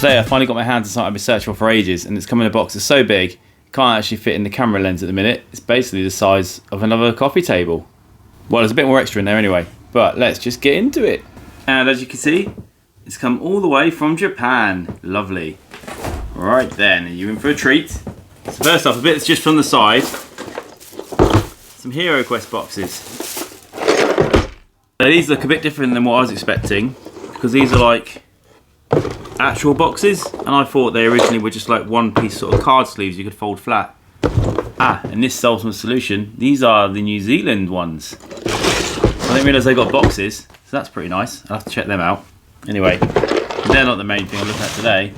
Today I finally got my hands on something I've been searching for ages, and it's come in a box that's so big, it can't actually fit in the camera lens at the minute. It's basically the size of another coffee table. Well, there's a bit more extra in there anyway, but let's just get into it. And as you can see, it's come all the way from Japan. Lovely. Right then, are you in for a treat? So first off, a bit that's just from the side. Some HeroQuest boxes. Now, these look a bit different than what I was expecting, because these are like actual boxes, and I thought they originally were just like one piece sort of card sleeves you could fold flat. And this solves my solution. These are the New Zealand ones. I didn't realise they got boxes, so that's pretty nice. I'll have to check them out. Anyway, they're not the main thing I'm looking at today.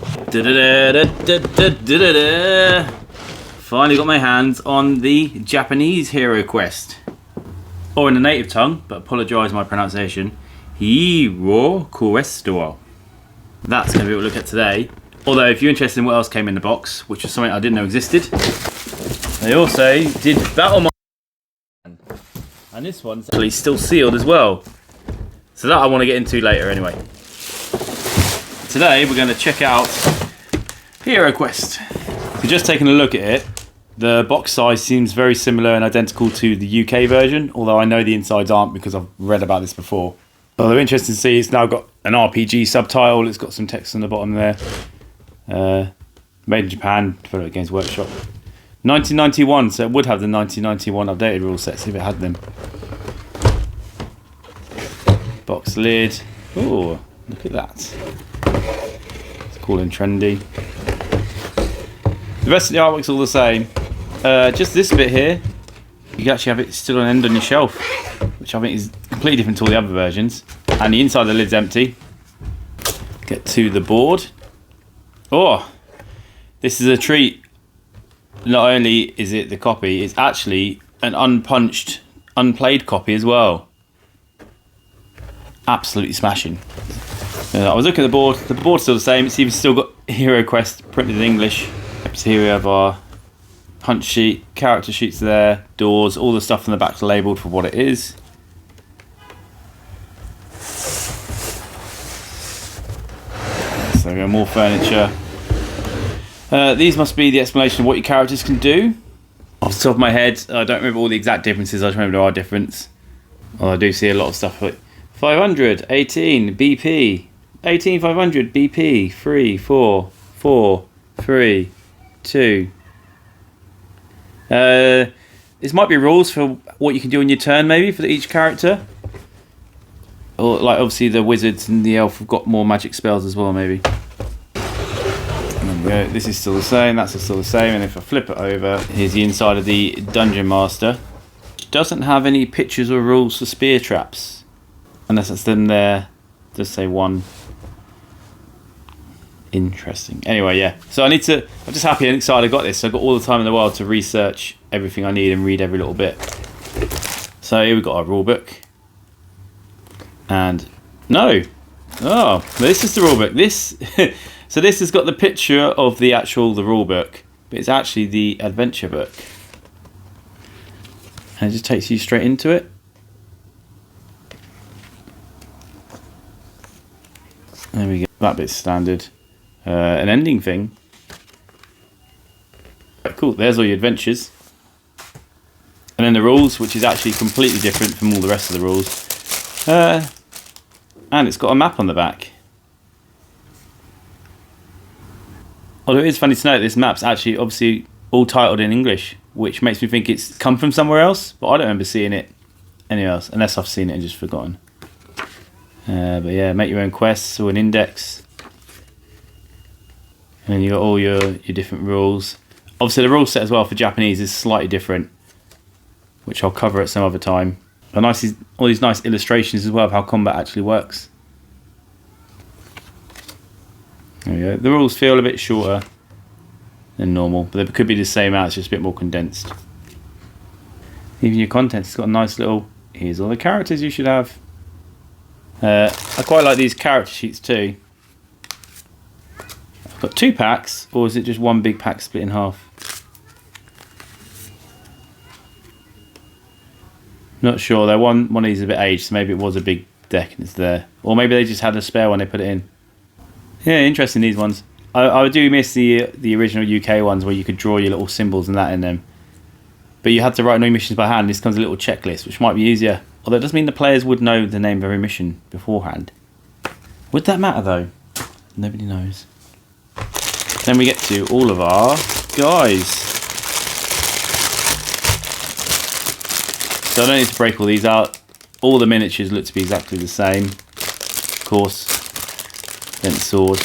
Finally got my hands on the Japanese HeroQuest. Or in the native tongue, but apologise my pronunciation, Hiiroo Kuesuto. That's going to be what we look at today. Although if you're interested in what else came in the box, which was something I didn't know existed, they also did Battle and this one's actually still sealed as well. So that I want to get into later anyway. Today we're going to check out HeroQuest. So just taking a look at it, the box size seems very similar and identical to the UK version, although I know the insides aren't because I've read about this before. Although interesting to see, it's now got an RPG subtitle, it's got some text on the bottom there. Made in Japan, developed at Games Workshop. 1991, so it would have the 1991 updated rule sets if it had them. Box lid. Oh, look at that. It's cool and trendy. The rest of the artwork's all the same. Just this bit here, you can actually have it still on end on your shelf, which I think is completely different to all the other versions. And the inside of the lid's empty. Get to the board. Oh, this is a treat. Not only is it the copy, it's actually an unpunched, unplayed copy as well. Absolutely smashing. I was looking at the board. The board's still the same. It's even still got HeroQuest printed in English. So here we have our punch sheet, character sheets there, doors, all the stuff on the back labelled for what it is. So we got more furniture. These must be the explanation of what your characters can do. Off the top of my head, I don't remember all the exact differences, I just remember there are differences. Well, I do see a lot of stuff like 500, 18, BP, 18, 500, BP, 3, 4, 4, 3, 2. This might be rules for what you can do on your turn maybe for each character. Or like obviously the wizards and the elf have got more magic spells as well maybe. This is still the same, that's still the same, and if I flip it over, here's the inside of the Dungeon Master. It doesn't have any pictures or rules for spear traps, unless it's them there. Just say one. Interesting. Anyway, yeah. So I'm just happy and excited I got this. So I've got all the time in the world to research everything I need and read every little bit. So here we've got our rule book. And no. Oh, this is the rule book. So this has got the picture of the rule book, but it's actually the adventure book. And it just takes you straight into it. There we go. That bit's standard. An ending thing. Cool, there's all your adventures. And then the rules, which is actually completely different from all the rest of the rules. And it's got a map on the back. Although it is funny to note, this map's actually obviously all titled in English, which makes me think it's come from somewhere else, but I don't remember seeing it anywhere else, unless I've seen it and just forgotten. But yeah, make your own quests or an index. And then you got all your different rules. Obviously the rule set as well for Japanese is slightly different, which I'll cover at some other time. And all these nice illustrations as well of how combat actually works. There we go. The rules feel a bit shorter than normal, but they could be the same out, it's just a bit more condensed. Even your contents, it's got a nice little, here's all the characters you should have. I quite like these character sheets too. I've got 2 packs, or is it just one big pack split in half? Not sure, though. One of these is a bit aged, so maybe it was a big deck and it's there. Or maybe they just had a spare one they put it in. Yeah, interesting, these ones. I do miss the original UK ones where you could draw your little symbols and that in them. But you had to write no missions by hand. This comes a little checklist, which might be easier. Although it doesn't mean the players would know the name of every mission beforehand. Would that matter though? Nobody knows. Then we get to all of our guys. So I don't need to break all these out. All the miniatures look to be exactly the same. Of course, bent sword.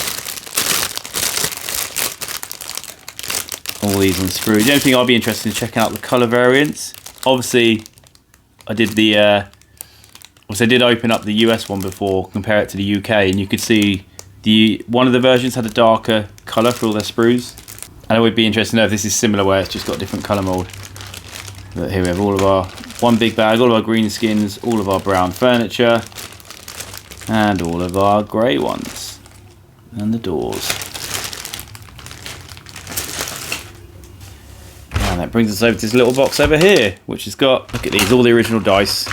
All these on screw. The only thing I'd be interested in checking out the colour variants. Obviously, I did open up the US one before, compare it to the UK, and you could see one of the versions had a darker colour for all their sprues. And it would be interesting to know if this is similar, where it's just got a different colour mould. But here we have all of our one big bag, all of our green skins, all of our brown furniture, and all of our grey ones, and the doors. And that brings us over to this little box over here, which has got, look at these, all the original dice.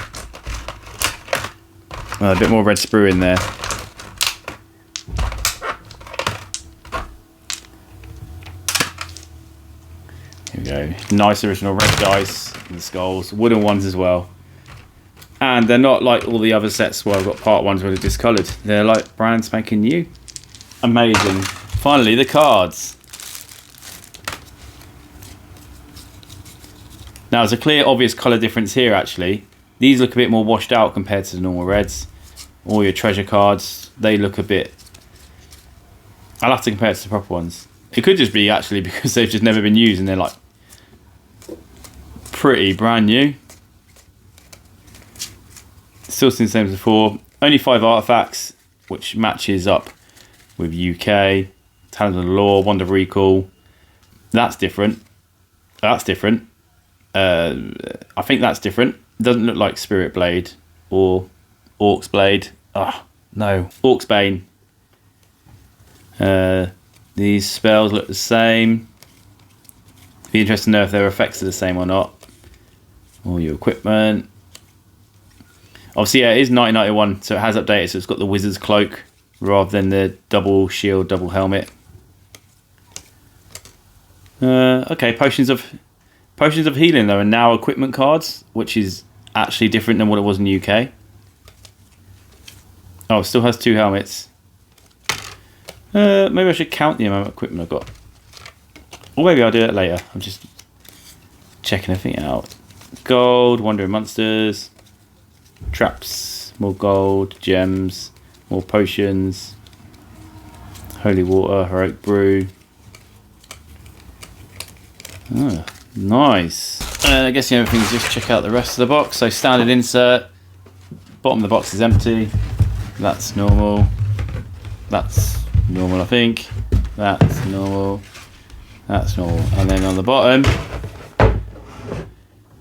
A bit more red sprue in there. Here we go. Nice original red dice and skulls, wooden ones as well. And they're not like all the other sets where I've got part ones where they're discoloured. They're like brand spanking new. Amazing. Finally, the cards. Now, there's a clear, obvious colour difference here, actually. These look a bit more washed out compared to the normal reds. All your treasure cards, they look a bit... I'll have to compare it to the proper ones. It could just be, actually, because they've just never been used and they're, like, pretty brand new. Still seeing the same as before. Only 5 artefacts, which matches up with UK. Talent of the Law, Wand of Recall. That's different. That's different. I think that's different. Doesn't look like Spirit Blade or Orc's Blade. Ah, no. Orc's Bane. These spells look the same. Be interested to know if their effects are the same or not. All your equipment. Obviously, yeah, it is 1991, so it has updated. So it's got the Wizard's Cloak rather than the double shield, double helmet. Okay, Potions of Healing, though, are now equipment cards, which is actually different than what it was in the UK. Oh, it still has 2 helmets. Maybe I should count the amount of equipment I've got. Or maybe I'll do that later. I'm just checking everything out. Gold, Wandering Monsters, traps, more gold, gems, more potions, holy water, heroic brew. Oh, nice. I guess the only thing is just check out the rest of the box. So standard insert, bottom of the box is empty. That's normal. That's normal, I think. That's normal. That's normal. And then on the bottom,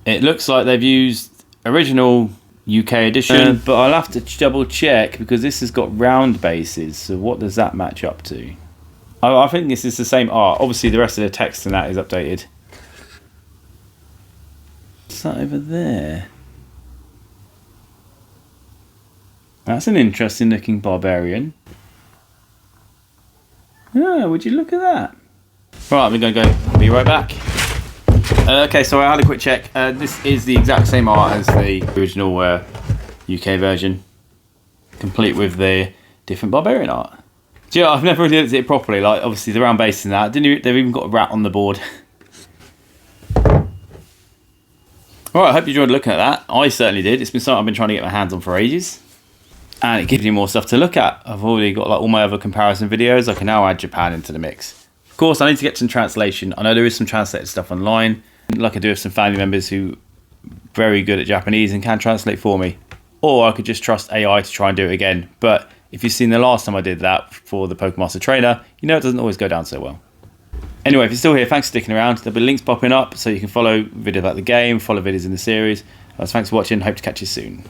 it looks like they've used original UK edition, but I'll have to double check because this has got round bases. So what does that match up to? I think this is the same art. Obviously, the rest of the text and that is updated. What's that over there? That's an interesting looking barbarian. Yeah, would you look at that? Right, we're going to go. Be right back. Okay, so I had a quick check. This is the exact same art as the original UK version, complete with the different barbarian art. Do you know, I've never really looked at it properly. Like, obviously, the round base and that. They've even got a rat on the board. Alright, I hope you enjoyed looking at that. I certainly did. It's been something I've been trying to get my hands on for ages. And it gives you more stuff to look at. I've already got like all my other comparison videos. I can now add Japan into the mix. Of course, I need to get some translation. I know there is some translated stuff online. Like I do have some family members who are very good at Japanese and can translate for me. Or I could just trust AI to try and do it again. But if you've seen the last time I did that for the Pokemon Master Trainer, you know it doesn't always go down so well. Anyway, if you're still here, thanks for sticking around. There'll be links popping up so you can follow videos about the game, follow videos in the series. Thanks for watching. Hope to catch you soon.